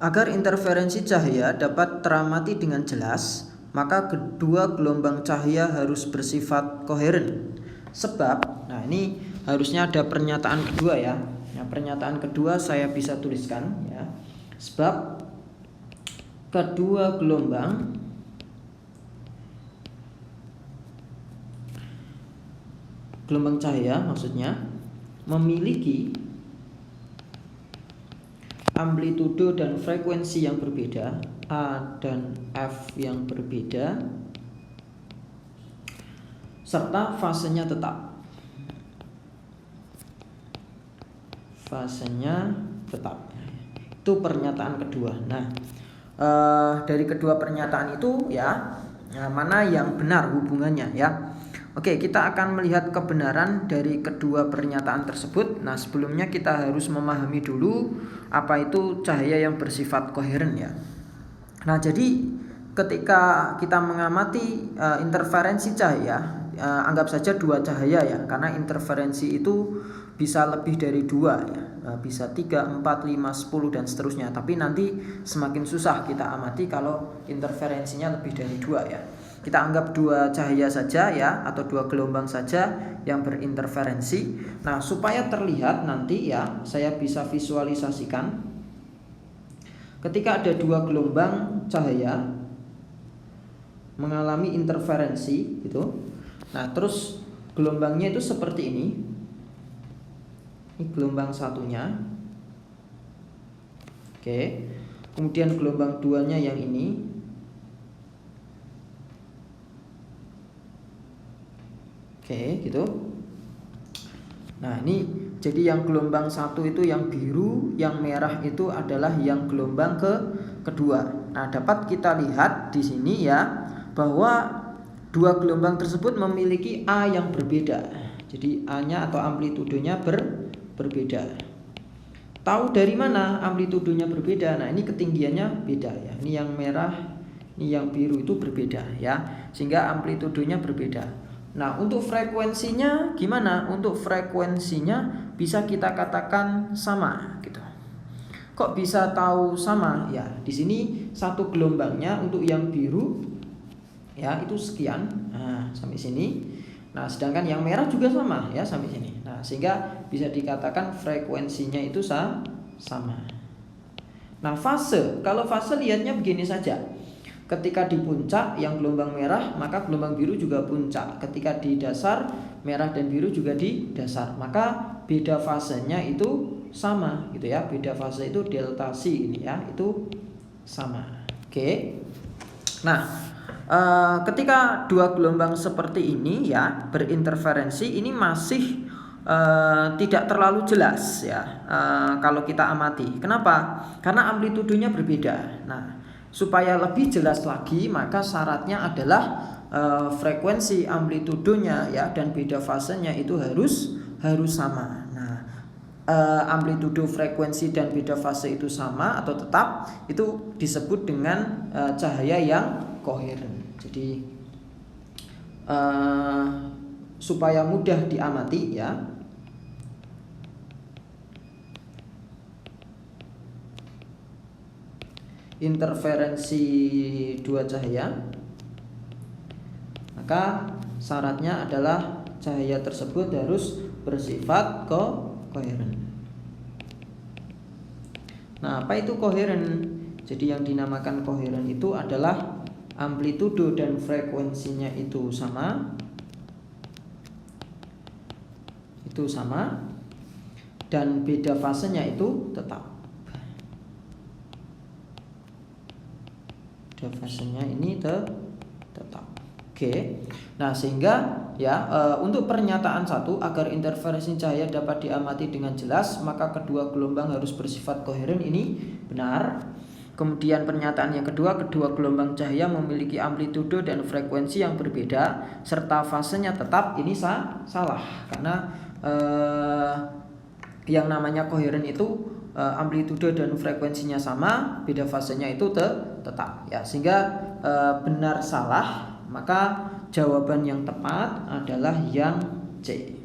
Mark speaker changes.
Speaker 1: Agar interferensi cahaya dapat teramati dengan jelas, maka kedua gelombang cahaya harus bersifat koheren. Sebab, nah ini harusnya ada pernyataan kedua ya. Nah, pernyataan kedua saya bisa tuliskan ya. Sebab kedua gelombang cahaya maksudnya memiliki amplitudo dan frekuensi yang berbeda, A dan F yang berbeda, serta fasenya tetap. Fasenya tetap. Itu pernyataan kedua. Nah, dari kedua pernyataan itu ya, mana yang benar hubungannya ya. Oke, kita akan melihat kebenaran dari kedua pernyataan tersebut. Nah, sebelumnya kita harus memahami dulu apa itu cahaya yang bersifat koheren ya. Nah, jadi ketika kita mengamati interferensi cahaya, anggap saja dua cahaya ya, karena interferensi itu bisa lebih dari dua ya, bisa 3, 4, 5, 10 dan seterusnya. Tapi nanti semakin susah kita amati kalau interferensinya lebih dari dua ya. Kita anggap dua cahaya saja ya, atau dua gelombang saja yang berinterferensi. Nah, supaya terlihat nanti ya, saya bisa visualisasikan ketika ada dua gelombang cahaya mengalami interferensi gitu. Nah, terus gelombangnya itu seperti ini. Ini gelombang satunya. Oke. Kemudian gelombang duanya yang ini. Oke, gitu. Nah, ini jadi yang gelombang satu itu yang biru, yang merah itu adalah yang gelombang kedua. Nah, dapat kita lihat di sini ya bahwa dua gelombang tersebut memiliki A yang berbeda. Jadi A-nya atau amplitudenya berbeda. Tahu dari mana amplitudenya berbeda? Nah, ini ketinggiannya beda ya. Ini yang merah, ini yang biru itu berbeda ya. Sehingga amplitudenya berbeda. Nah, untuk frekuensinya gimana? Untuk frekuensinya bisa kita katakan sama gitu. Kok bisa tahu sama? Ya, di sini satu gelombangnya untuk yang biru ya itu sekian. Nah, sampai sini. Nah, sedangkan yang merah juga sama ya sampai sini. Nah, sehingga bisa dikatakan frekuensinya itu sama. Nah, fase, kalau fase lihatnya begini saja. Ketika di puncak yang gelombang merah, maka gelombang biru juga puncak. Ketika di dasar, merah dan biru juga di dasar. Maka beda fasenya itu sama gitu ya. Beda fase itu delta C ini ya, itu sama. Oke. Nah, ketika dua gelombang seperti ini ya berinterferensi, ini masih tidak terlalu jelas ya kalau kita amati. Kenapa? Karena amplitudenya berbeda. Nah, supaya lebih jelas lagi, maka syaratnya adalah frekuensi amplitudenya ya dan beda fasenya itu harus sama. Nah, amplitudo, frekuensi dan beda fase itu sama atau tetap, itu disebut dengan cahaya yang koheren. Jadi supaya mudah diamati ya, interferensi dua cahaya, maka syaratnya adalah cahaya tersebut harus bersifat koheren. Nah, apa itu koheren? Jadi yang dinamakan koheren itu adalah amplitudo dan frekuensinya itu sama. Itu sama dan beda fasenya itu tetap. Fasenya ini tetap. Oke. Nah, sehingga ya untuk pernyataan satu, agar interferensi cahaya dapat diamati dengan jelas, maka kedua gelombang harus bersifat koheren, ini benar. Kemudian pernyataan yang kedua, kedua gelombang cahaya memiliki amplitudo dan frekuensi yang berbeda serta fasenya tetap, ini salah. Karena yang namanya koheren itu amplitudo dan frekuensinya sama, beda fasenya itu tetap ya. Sehingga benar salah, maka jawaban yang tepat adalah yang C.